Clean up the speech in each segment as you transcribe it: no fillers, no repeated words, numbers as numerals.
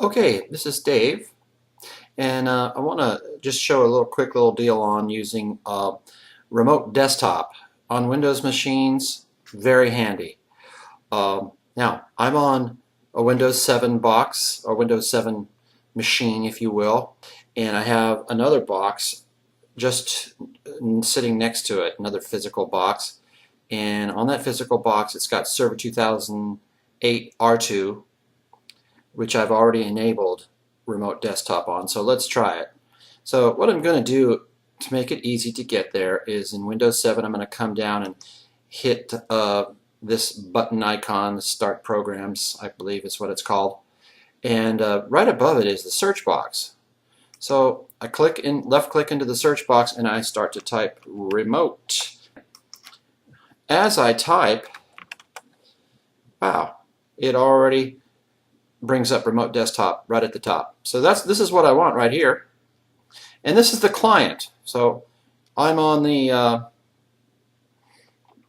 Okay, this is Dave, and I want to just show a quick little deal on using remote desktop on Windows machines. Very handy. Now, I'm on a Windows 7 box, or Windows 7 machine, if you will, and I have another box just sitting next to it, another physical box, and on that physical box it's got Server 2008 R2, which I've already enabled remote desktop on. So let's try it. So what I'm going to do to make it easy to get there is in Windows 7 I'm going to come down and hit this button icon, Start Programs, I believe is what it's called. And right above it is the search box. So I left click into the search box and I start to type remote. As I type, wow, it already brings up remote desktop right at the top. So this is what I want right here. And this is the client. So I'm on the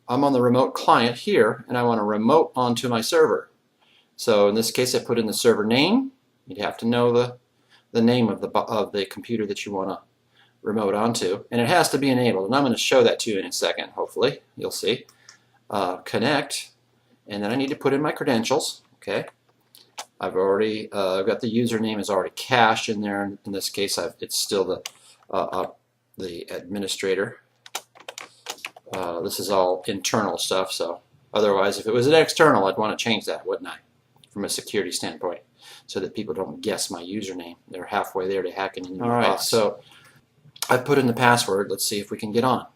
remote client here, and I want to remote onto my server. So in this case, I put in the server name. You'd have to know the name of the computer that you want to remote onto, and it has to be enabled. And I'm going to show that to you in a second. Hopefully, you'll see. Connect, and then I need to put in my credentials. Okay. I've already got the username is already cached in there. In this case, it's still the administrator. This is all internal stuff, so otherwise, if it was an external, I'd want to change that, wouldn't I? From a security standpoint, so that people don't guess my username. They're halfway there to hacking into my box. So I put in the password. Let's see if we can get on.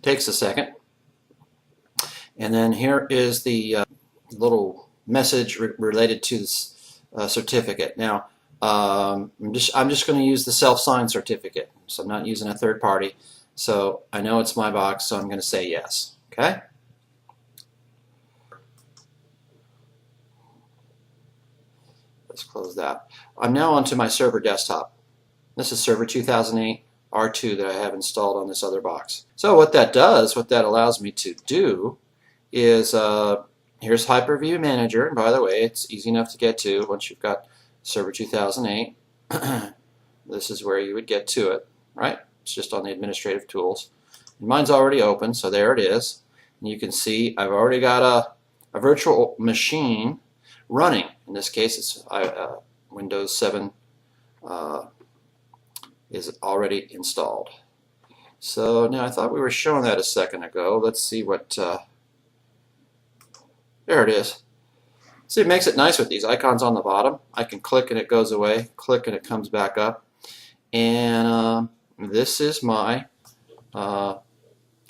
Takes a second, and then here is the little message related to this certificate. Now, I'm just going to use the self-signed certificate, so I'm not using a third party. So I know it's my box, so I'm going to say yes. Okay. Let's close that. I'm now onto my server desktop. This is Server 2008 R2 that I have installed on this other box. So what that allows me to do is here's Hyper-V Manager, and by the way, it's easy enough to get to once you've got Server 2008. This is where you would get to it, right? It's just on the administrative tools. And mine's already open, so there it is. And you can see I've already got a virtual machine running. In this case, it's Windows 7 is already installed. So now I thought we were showing that a second ago. Let's see what... there it is. See, it makes it nice with these icons on the bottom. I can click and it goes away, click and it comes back up. And this is my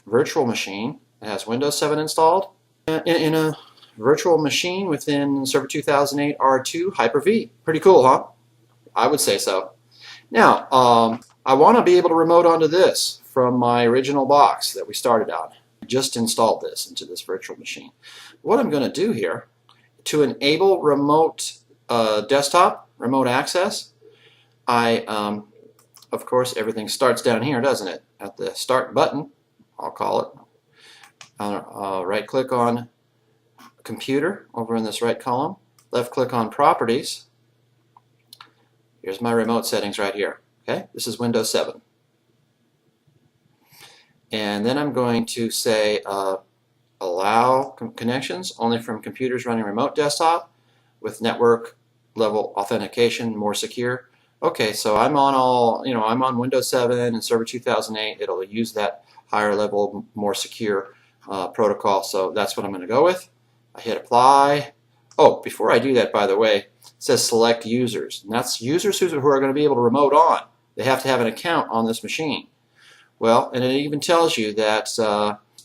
virtual machine. It has Windows 7 installed in a virtual machine within Server 2008 R2 Hyper-V. Pretty cool, huh? I would say so. Now, I want to be able to remote onto this from my original box that we started on. Just installed this into this virtual machine. What I'm going to do here, to enable remote desktop, remote access, of course, everything starts down here, doesn't it? At the Start button, I'll call it. I'll right-click on Computer over in this right column. Left-click on Properties. Here's my remote settings right here. Okay, this is Windows 7. And then I'm going to say allow connections only from computers running remote desktop with network level authentication, more secure. Okay, so I'm on Windows 7 and Server 2008. It'll use that higher level, more secure protocol. So that's what I'm going to go with. I hit apply. Oh, before I do that, by the way, it says select users. And that's users who are going to be able to remote on. They have to have an account on this machine. Well, and it even tells you that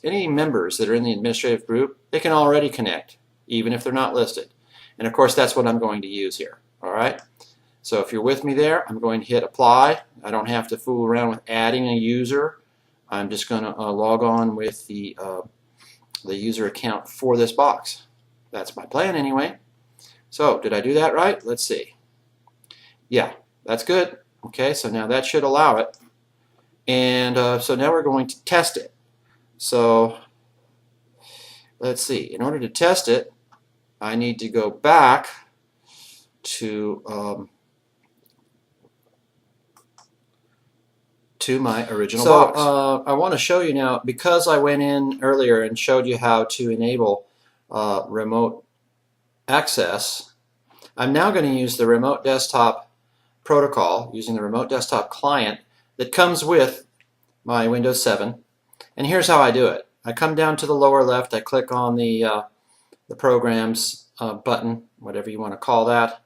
any members that are in the administrative group, they can already connect, even if they're not listed. And of course, that's what I'm going to use here. All right. So if you're with me there, I'm going to hit apply. I don't have to fool around with adding a user. I'm just going to log on with the user account for this box. That's my plan anyway. So did I do that right? Let's see. Yeah, that's good. Okay, so now that should allow it. And so now we're going to test it. So let's see. In order to test it, I need to go back to my original box. I want to show you now, because I went in earlier and showed you how to enable remote access. I'm now going to use the remote desktop protocol using the remote desktop client that comes with my Windows 7. And here's how I do it. I come down to the lower left, I click on the programs button, whatever you want to call that,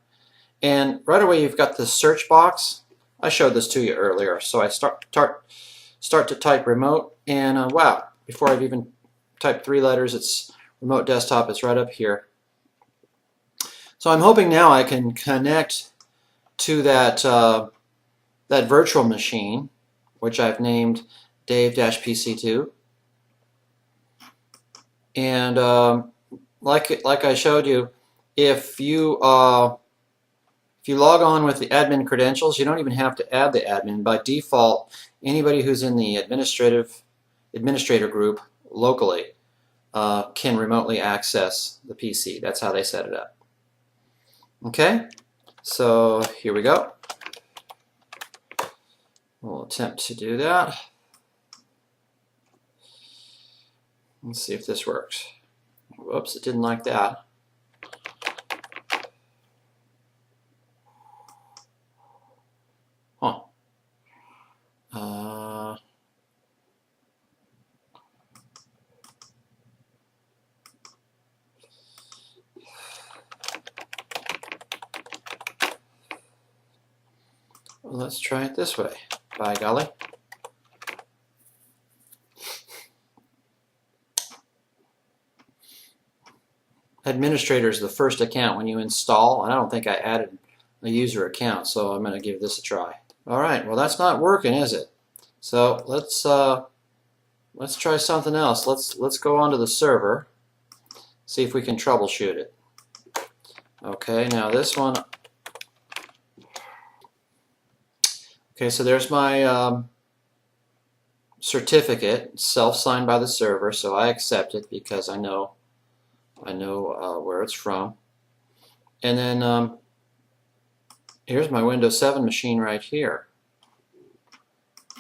and right away you've got the search box. I showed this to you earlier, so I start to type remote, and wow, before I've even typed 3 letters, it's remote desktop. It's right up here. So I'm hoping now I can connect to that that virtual machine, which I've named Dave-PC2, and like I showed you, if you log on with the admin credentials, you don't even have to add the admin. By default, anybody who's in the administrator group locally can remotely access the PC. That's how they set it up. Okay, so here we go. We'll attempt to do that. Let's see if this works. Whoops, it didn't like that. Huh. Well, let's try it this way. By golly. Administrator is the first account when you install, and I don't think I added a user account, so I'm going to give this a try. All right, well that's not working, is it? So let's try something else. Let's go onto the server, see if we can troubleshoot it. Okay, now this one. Okay, so there's my certificate, self-signed by the server, so I accept it because I know where it's from. And then here's my Windows 7 machine right here.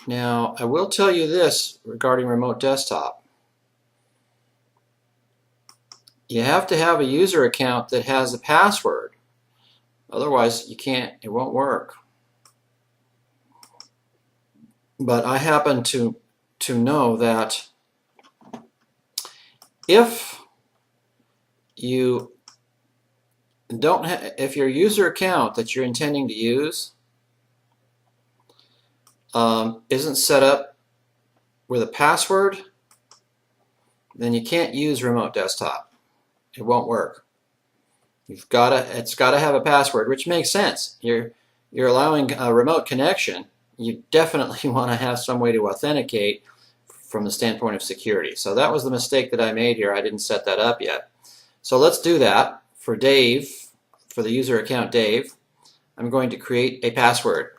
Now, I will tell you this regarding remote desktop. You have to have a user account that has a password. Otherwise, you can't, it won't work. But I happen to know that if you don't have, if your user account that you're intending to use isn't set up with a password, then you can't use remote desktop. It won't work. It's got to have a password, which makes sense. You're allowing a remote connection. You definitely want to have some way to authenticate from the standpoint of security. So that was the mistake that I made here. I didn't set that up yet. So let's do that. For Dave, for the user account Dave, I'm going to create a password.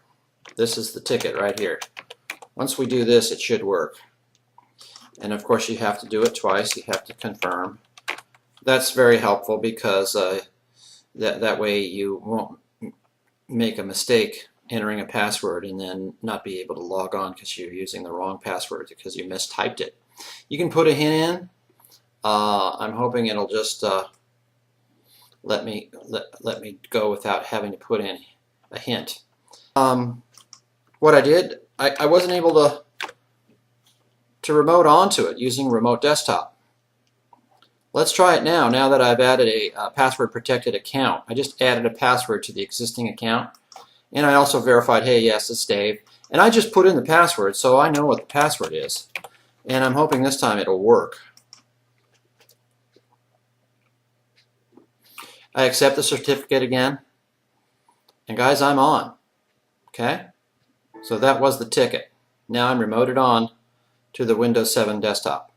This is the ticket right here. Once we do this, it should work. And of course you have to do it twice. You have to confirm. That's very helpful because that way you won't make a mistake entering a password and then not be able to log on because you're using the wrong password because you mistyped it. You can put a hint in. I'm hoping it'll just let me go without having to put in a hint. What I did, I wasn't able to remote onto it using remote desktop. Let's try it now that I've added a password protected account. I just added a password to the existing account, and I also verified, hey, yes, it's Dave. And I just put in the password, so I know what the password is. And I'm hoping this time it'll work. I accept the certificate again. And guys, I'm on. Okay? So that was the ticket. Now I'm remoted on to the Windows 7 desktop.